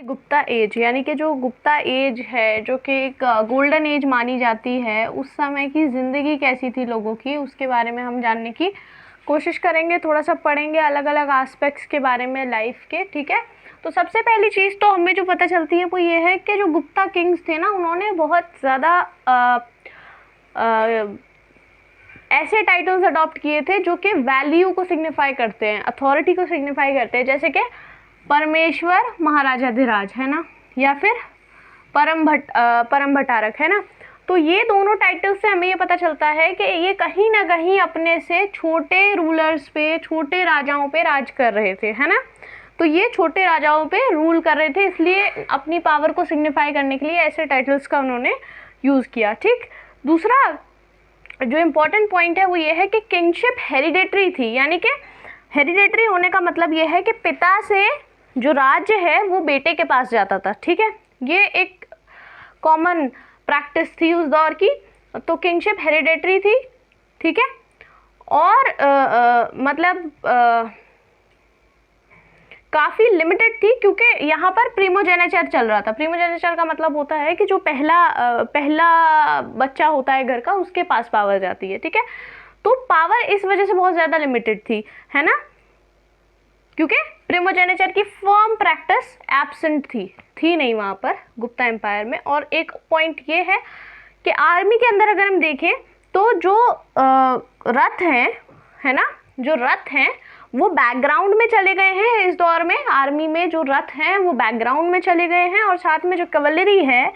Gupta as यानी कि जो गुप्ता एज है, जो कि एक गोल्डन एज मानी जाती है, उस समय की ज़िंदगी कैसी थी लोगों की, उसके बारे में हम जानने की कोशिश करेंगे। थोड़ा सा पढ़ेंगे अलग अलग एस्पेक्ट्स के बारे में लाइफ के, ठीक है। तो सबसे पहली चीज़ तो हमें जो पता चलती है वो ये है कि जो गुप्ता किंग्स थे ना, उन्होंने बहुत ज़्यादा ऐसे टाइटल्स अडॉप्ट किए थे जो कि वैल्यू को सिग्निफाई करते हैं, अथॉरिटी को सिग्निफाई करते हैं, जैसे कि परमेश्वर महाराजाधिराज है ना, या फिर परम भट्टारक है ना। तो ये दोनों टाइटल्स से हमें ये पता चलता है कि ये कहीं ना कहीं अपने से छोटे रूलर्स पे, छोटे राजाओं पे राज कर रहे थे, है ना। तो ये छोटे राजाओं पे रूल कर रहे थे, इसलिए अपनी पावर को सिग्निफाई करने के लिए ऐसे टाइटल्स का उन्होंने यूज़ किया, ठीक। दूसरा जो इम्पोर्टेंट पॉइंट है वो ये है कि किंगशिप हेरिडेटरी थी, यानी कि हेरिडेटरी होने का मतलब ये है कि पिता से जो राज्य है वो बेटे के पास जाता था, ठीक है। ये एक कॉमन प्रैक्टिस थी उस दौर की। तो किंगशिप हेरिडेटरी थी, ठीक है। और मतलब काफ़ी लिमिटेड थी, क्योंकि यहाँ पर प्रीमोजेनेचर चल रहा था। प्रीमोजेनेचर का मतलब होता है कि जो पहला बच्चा होता है घर का, उसके पास पावर जाती है, ठीक है। तो पावर इस वजह से बहुत ज़्यादा लिमिटेड थी, है ना, क्योंकि प्रीमोजेनेचर की फर्म प्रैक्टिस एब्सेंट थी नहीं वहाँ पर गुप्ता एम्पायर में। और एक पॉइंट ये है कि आर्मी के अंदर अगर हम देखें तो जो रथ हैं, है ना, जो रथ हैं वो बैकग्राउंड में चले गए हैं इस दौर में। आर्मी में जो रथ हैं वो बैकग्राउंड में चले गए हैं, और साथ में जो कैवलरी है,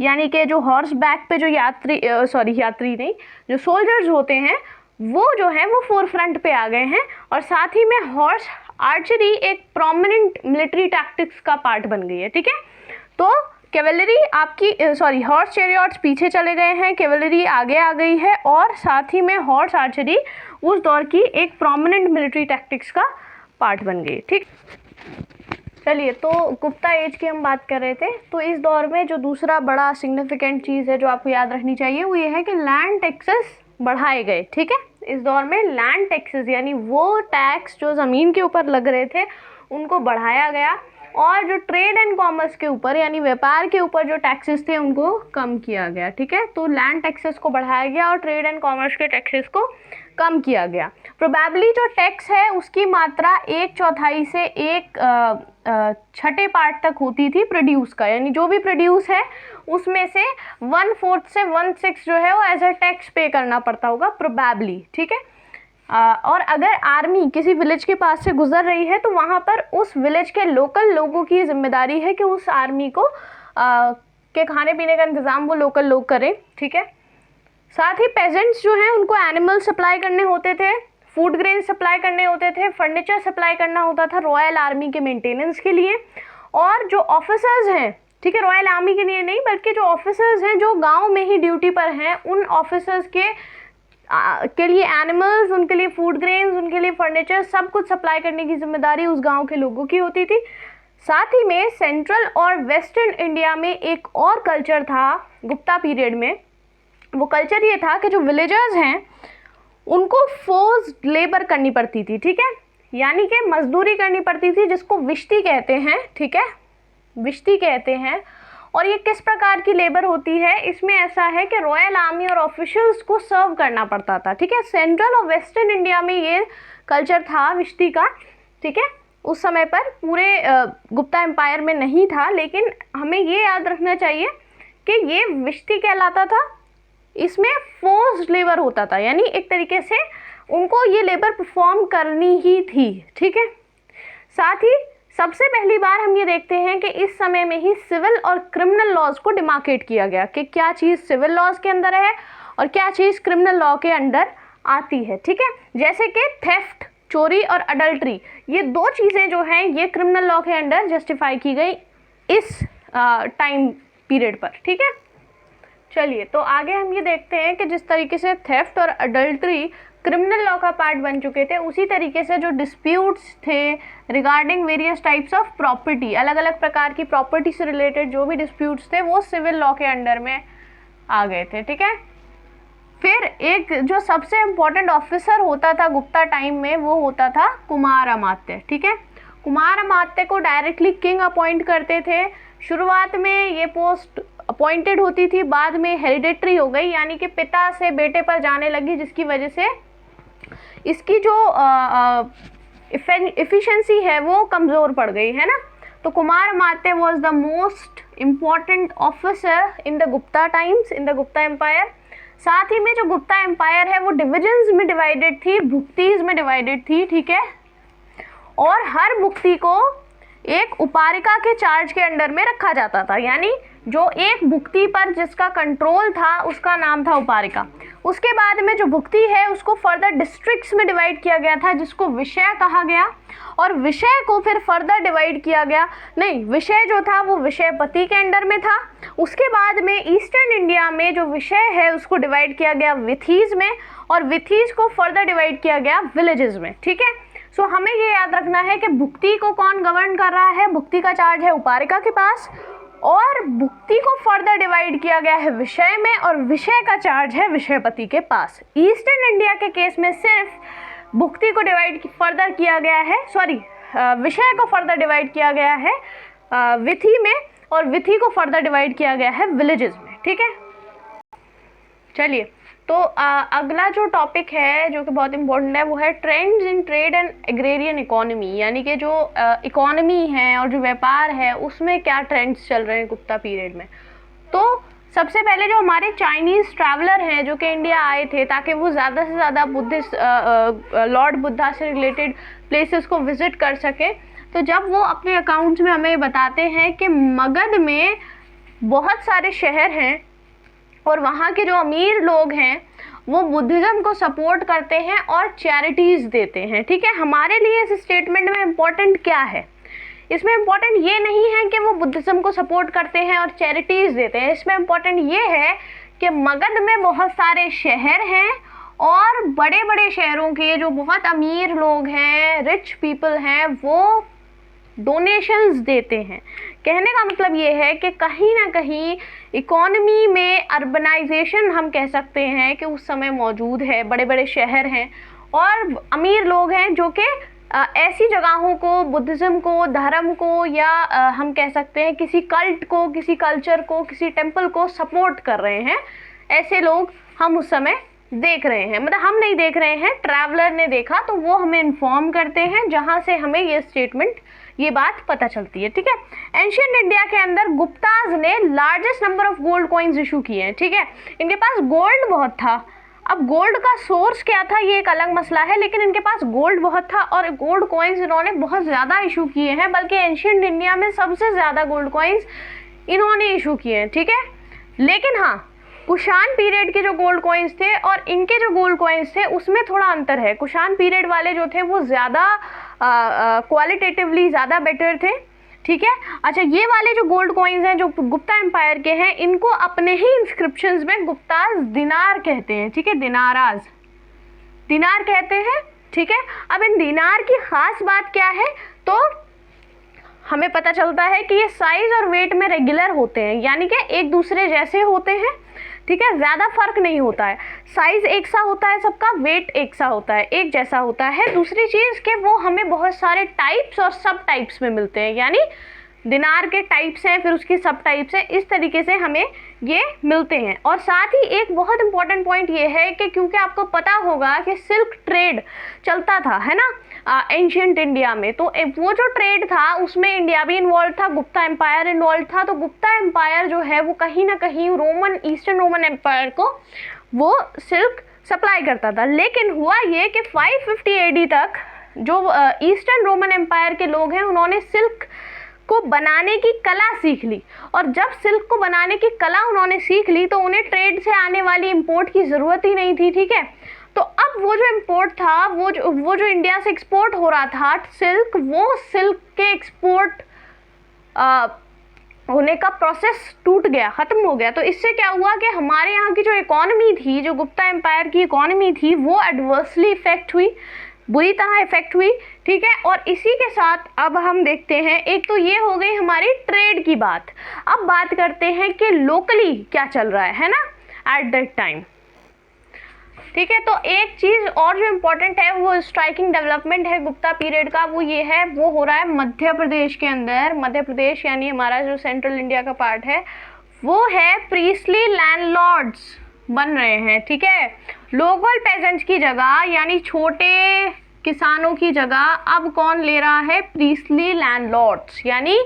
यानी कि जो हॉर्स बैक पे जो यात्री नहीं, जो सोल्जर्स होते हैं, वो जो है वो फोर फ्रंट पे आ गए हैं। और साथ ही में हॉर्स आर्चरी एक प्रोमिनेंट मिलिट्री टैक्टिक्स का पार्ट बन गई है, ठीक है। तो कैवलरी हॉर्स चैरियट्स पीछे चले गए हैं, कैवलरी आगे आ गई है, और साथ ही में हॉर्स आर्चरी उस दौर की एक प्रोमिनेंट मिलिट्री टैक्टिक्स का पार्ट बन गई, ठीक। चलिए, तो गुप्ता एज की हम बात कर रहे थे। तो इस दौर में जो दूसरा बड़ा सिग्निफिकेंट चीज़ है जो आपको याद रखनी चाहिए वो ये है कि लैंड टैक्सेस बढ़ाए गए, ठीक है। इस दौर में लैंड टैक्सेस यानी वो टैक्स जो ज़मीन के ऊपर लग रहे थे उनको बढ़ाया गया, और जो ट्रेड एंड कॉमर्स के ऊपर यानी व्यापार के ऊपर जो टैक्सेस थे उनको कम किया गया, ठीक है। तो लैंड टैक्सेस को बढ़ाया गया और ट्रेड एंड कॉमर्स के टैक्सेस को कम किया गया। प्रोबेबली जो टैक्स है उसकी मात्रा 1/4 से 1/6 पार्ट तक होती थी प्रोड्यूस का, यानी जो भी प्रोड्यूस है उसमें से 1/4 से 1/6 जो है वो एज अ टैक्स पे करना पड़ता होगा प्रोबेबली, ठीक है। और अगर आर्मी किसी विलेज के पास से गुजर रही है तो वहाँ पर उस विलेज के लोकल लोगों की जिम्मेदारी है कि उस आर्मी को के खाने पीने का इंतज़ाम वो लोकल लोग करें, ठीक है। साथ ही पेजेंट्स जो हैं उनको एनिमल सप्लाई करने होते थे, फूड ग्रेन सप्लाई करने होते थे, फर्नीचर सप्लाई करना होता था रॉयल आर्मी के मेंटेनेंस के लिए। और जो ऑफिसर्स हैं, ठीक है, रॉयल आर्मी के लिए नहीं बल्कि जो ऑफिसर्स हैं जो गाँव में ही ड्यूटी पर हैं, उन ऑफिसर्स के लिए एनिमल्स, उनके लिए फूड ग्रेन्स, उनके लिए फर्नीचर, सब कुछ सप्लाई करने की जिम्मेदारी उस गांव के लोगों की होती थी। साथ ही में सेंट्रल और वेस्टर्न इंडिया में एक और कल्चर था गुप्ता पीरियड में। वो कल्चर ये था कि जो विलेजर्स हैं उनको फोर्स्ड लेबर करनी पड़ती थी, ठीक है, यानी कि मजदूरी करनी पड़ती थी, जिसको विश्ती कहते हैं, ठीक है, विश्ती कहते हैं। और ये किस प्रकार की लेबर होती है, इसमें ऐसा है कि रॉयल आर्मी और ऑफिशियल्स को सर्व करना पड़ता था, ठीक है। सेंट्रल और वेस्टर्न इंडिया में ये कल्चर था विश्ती का, ठीक है। उस समय पर पूरे गुप्ता एम्पायर में नहीं था, लेकिन हमें ये याद रखना चाहिए कि ये विश्ती कहलाता था। इसमें फोर्स्ड लेबर होता था, यानी एक तरीके से उनको ये लेबर परफॉर्म करनी ही थी, ठीक है। साथ ही सबसे पहली बार हम ये देखते हैं कि इस समय में ही सिविल और क्रिमिनल लॉज को डिमार्केट किया गया कि क्या चीज़ सिविल लॉज के अंदर है और क्या चीज़ क्रिमिनल लॉ के अंडर आती है, ठीक है। जैसे कि थेफ्ट, चोरी और अडल्ट्री, ये दो चीज़ें जो हैं ये क्रिमिनल लॉ के अंडर जस्टिफाई की गई इस टाइम पीरियड पर, ठीक है। चलिए, तो आगे हम ये देखते हैं कि जिस तरीके से थेफ्ट और अडल्ट्री क्रिमिनल लॉ का पार्ट बन चुके थे, उसी तरीके से जो डिस्प्यूट्स थे regarding various types of property, अलग अलग प्रकार की प्रॉपर्टी से रिलेटेड जो भी डिस्प्यूट्स थे वो सिविल लॉ के अंडर में आ गए थे, ठीक है। फिर एक जो सबसे इम्पोर्टेंट ऑफिसर होता था गुप्ता टाइम में वो होता था कुमार अमात्य, ठीक है। कुमार अमात्य को डायरेक्टली किंग अपॉइंट करते थे। शुरुआत में ये पोस्ट अपॉइंटेड होती थी, बाद में हेरिडेटरी हो गई, यानी कि पिता से बेटे पर जाने लगी, जिसकी वजह से इसकी जो एफिशिएंसी है वो कमज़ोर पड़ गई, है ना। तो Kumar Amatya was the most important officer in the Gupta times, in the Gupta empire. साथ ही में जो गुप्ता एम्पायर है वो डिविजन्स में डिवाइडेड थी, भुक्तीज में डिवाइडेड थी, ठीक है। और हर भुक्ती को एक उपारिका के चार्ज के अंडर में रखा जाता था, यानी जो एक भुक्ती पर जिसका कंट्रोल था उसका नाम था उपारिका। उसके बाद में जो भुक्ती है उसको फर्दर डिस्ट्रिक्ट्स में डिवाइड किया गया था, जिसको विषय कहा गया, और विषय को फिर फर्दर डिवाइड किया गया, नहीं, विषय जो था वो विषयपति के अंडर में था। उसके बाद में ईस्टर्न इंडिया में जो विषय है उसको डिवाइड किया गया विथीज में, और विथीज को फर्दर डिवाइड किया गया विलेजेस में, ठीक है। सो हमें ये याद रखना है कि भुक्ती को कौन गवर्न कर रहा है, भुक्ती का चार्ज है उपारिका के पास, और भुक्ती को फर्दर डिवाइड किया गया है विषय में, और विषय का चार्ज है विषयपति के पास। ईस्टर्न इंडिया के केस में सिर्फ भुक्ती को डिवाइड फर्दर किया गया है, विषय को फर्दर डिवाइड किया गया है विथी में, और विथी को फर्दर डिवाइड किया गया है विलेजेस में, ठीक है। चलिए, तो अगला जो टॉपिक है जो कि बहुत इंपॉर्टेंट है वो है trends in trade and agrarian economy, यानी कि जो इकोनॉमी है और जो व्यापार है उसमें क्या ट्रेंड्स चल रहे हैं गुप्ता पीरियड में। तो सबसे पहले जो हमारे चाइनीज़ ट्रैवलर हैं जो कि इंडिया आए थे ताकि वो ज़्यादा से ज़्यादा बुद्धिस्ट लॉर्ड बुद्धा से रिलेटेड प्लेसेस को विज़िट कर सके, तो जब वो अपने अकाउंट्स में हमें बताते हैं कि मगध में बहुत सारे शहर हैं और वहाँ के जो अमीर लोग हैं वो बुद्धिज़्म को सपोर्ट करते हैं और चैरिटीज़ देते हैं, ठीक है। हमारे लिए इस स्टेटमेंट में इम्पोर्टेंट क्या है, इसमें इम्पोर्टेंट ये नहीं है कि वो बुद्धिज़्म को सपोर्ट करते हैं और चैरिटीज़ देते हैं, इसमें इम्पोर्टेंट ये है कि मगध में बहुत सारे शहर हैं और बड़े बड़े शहरों के जो बहुत अमीर लोग हैं, रिच पीपल हैं, वो डोनेशंस देते हैं। कहने का मतलब ये है कि कहीं ना कहीं इकोनॉमी में अर्बनाइजेशन हम कह सकते हैं कि उस समय मौजूद है, बड़े बड़े शहर हैं और अमीर लोग हैं जो कि ऐसी जगहों को, बुद्धिज़्म को, धर्म को, या हम कह सकते हैं किसी कल्ट को, किसी कल्चर को, किसी टेम्पल को सपोर्ट कर रहे हैं। ऐसे लोग हम उस समय देख रहे हैं, मतलब हम नहीं देख रहे हैं, ट्रैवलर ने देखा तो वो हमें इन्फॉर्म करते हैं, जहाँ से हमें ये स्टेटमेंट, ये बात पता चलती है, ठीक है। एंशिएंट इंडिया के अंदर गुप्ताज ने largest number of gold coins issue किए हैं, ठीक है। इनके पास गोल्ड बहुत था। अब गोल्ड का सोर्स क्या था ये एक अलग मसला है, लेकिन इनके पास गोल्ड बहुत था और गोल्ड कॉइन्स इन्होंने बहुत ज़्यादा इशू किए हैं, बल्कि एंशिएंट इंडिया में सबसे ज़्यादा गोल्ड कॉइन्स इन्होंने इशू किए हैं, ठीक है। लेकिन हाँ, कुषाण पीरियड के जो गोल्ड कॉइन्स थे और इनके जो गोल्ड कॉइन्स थे उसमें थोड़ा अंतर है। कुषाण पीरियड वाले जो थे वो ज़्यादा क्वालिटेटिवली ज़्यादा बेटर थे, ठीक है। अच्छा, ये वाले जो गोल्ड कॉइन्स हैं जो गुप्ता एम्पायर के हैं, इनको अपने ही इंस्क्रिप्शंस में गुप्ताज दिनार कहते हैं, ठीक है, दिनाराज, दिनार कहते हैं, ठीक है। अब इन दिनार की खास बात क्या है, तो हमें पता चलता है कि ये साइज और वेट में रेगुलर होते हैं, यानी कि एक दूसरे जैसे होते हैं, ठीक है, ज़्यादा फर्क नहीं होता है, साइज एक सा होता है सबका, वेट एक सा होता है, एक जैसा होता है। दूसरी चीज़ कि वो हमें बहुत सारे टाइप्स और सब टाइप्स में मिलते हैं, यानी दिनार के टाइप्स हैं, फिर उसकी सब टाइप्स हैं, इस तरीके से हमें ये मिलते हैं। और साथ ही एक बहुत इंपॉर्टेंट पॉइंट ये है कि क्योंकि आपको पता होगा कि सिल्क ट्रेड चलता था, है ना, एंशिएंट इंडिया में, तो वो जो ट्रेड था उसमें इंडिया भी इन्वॉल्व था, गुप्ता एम्पायर इन्वॉल्व था। तो गुप्ता एम्पायर जो है वो कहीं ना कहीं रोमन, ईस्टर्न रोमन एम्पायर को वो सिल्क सप्लाई करता था। लेकिन हुआ ये कि 550 AD तक जो ईस्टर्न रोमन एम्पायर के लोग हैं उन्होंने सिल्क को बनाने की कला सीख ली, और जब सिल्क को बनाने की कला उन्होंने सीख ली तो उन्हें ट्रेड से आने वाली इंपोर्ट की ज़रूरत ही नहीं थी, ठीक है। तो अब वो जो इम्पोर्ट था, वो जो इंडिया से एक्सपोर्ट हो रहा था सिल्क, वो सिल्क के एक्सपोर्ट होने का प्रोसेस टूट गया, ख़त्म हो गया। तो इससे क्या हुआ कि हमारे यहाँ की जो इकोनॉमी थी, जो गुप्ता एम्पायर की इकोनॉमी थी, वो एडवर्सली इफेक्ट हुई, बुरी तरह इफेक्ट हुई, ठीक है। और इसी के साथ अब हम देखते हैं, एक तो ये हो गई हमारी ट्रेड की बात। अब बात करते हैं कि लोकली क्या चल रहा है ना, एट दैट टाइम। ठीक है। तो एक चीज और जो इम्पोर्टेंट है वो स्ट्राइकिंग डेवलपमेंट है गुप्ता पीरियड का, वो ये है, वो हो रहा है मध्य प्रदेश के अंदर। मध्य प्रदेश यानी हमारा जो सेंट्रल इंडिया का पार्ट है, वो है प्रीस्टली लैंडलॉर्ड्स बन रहे हैं। ठीक है, लोकल पेजेंट्स की जगह यानी छोटे किसानों की जगह अब कौन ले रहा है? Priestly landlords. यानी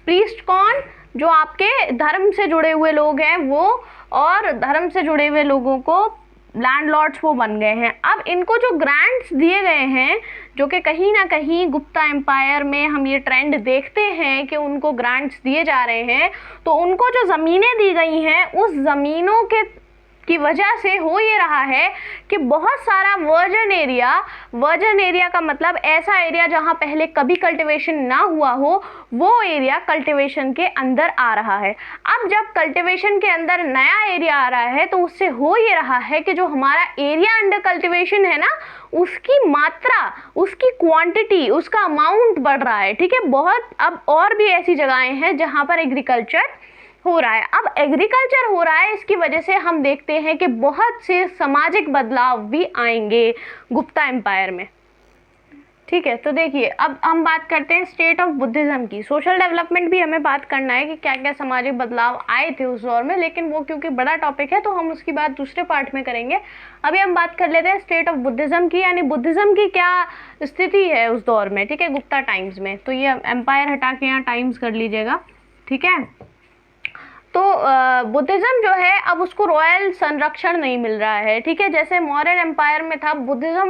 प्रीस्ट कौन? जो आपके धर्म से जुड़े हुए लोग हैं वो, और धर्म से जुड़े हुए लोगों को लैंडलॉर्ड्स वो बन गए हैं। अब इनको जो ग्रांट्स दिए गए हैं, जो कि कहीं ना कहीं गुप्ता एम्पायर में हम ये ट्रेंड देखते हैं कि उनको ग्रांट्स दिए जा रहे हैं, तो उनको जो ज़मीनें दी गई हैं उस ज़मीनों के की वजह से हो ये रहा है कि बहुत सारा वर्जन एरिया का मतलब ऐसा एरिया जहां पहले कभी कल्टीवेशन ना हुआ हो, वो एरिया कल्टीवेशन के अंदर आ रहा है। अब जब कल्टीवेशन के अंदर नया एरिया आ रहा है तो उससे हो ये रहा है कि जो हमारा एरिया अंडर कल्टीवेशन है ना, उसकी मात्रा, उसकी क्वांटिटी, उसका अमाउंट बढ़ रहा है। ठीक है, बहुत अब और भी ऐसी जगहें हैं जहां पर एग्रीकल्चर हो रहा है। अब एग्रीकल्चर हो रहा है, इसकी वजह से हम देखते हैं कि बहुत से सामाजिक बदलाव भी आएंगे गुप्ता एम्पायर में। ठीक है, तो देखिए अब हम बात करते हैं स्टेट ऑफ बुद्धिज्म की। सोशल डेवलपमेंट भी हमें बात करना है कि क्या क्या सामाजिक बदलाव आए थे उस दौर में, लेकिन वो क्योंकि बड़ा टॉपिक है तो हम उसकी बात दूसरे पार्ट में करेंगे। अभी हम बात कर लेते हैं स्टेट ऑफ बुद्धिज्म की, यानी बुद्धिज्म की क्या स्थिति है उस दौर में। ठीक है, गुप्ता टाइम्स में। तो ये एम्पायर हटा के यहाँ टाइम्स कर लीजिएगा। ठीक है, तो बुद्धिज्म जो है अब उसको रॉयल संरक्षण नहीं मिल रहा है। ठीक है, जैसे मौर्यन एम्पायर में था बुद्धिज्म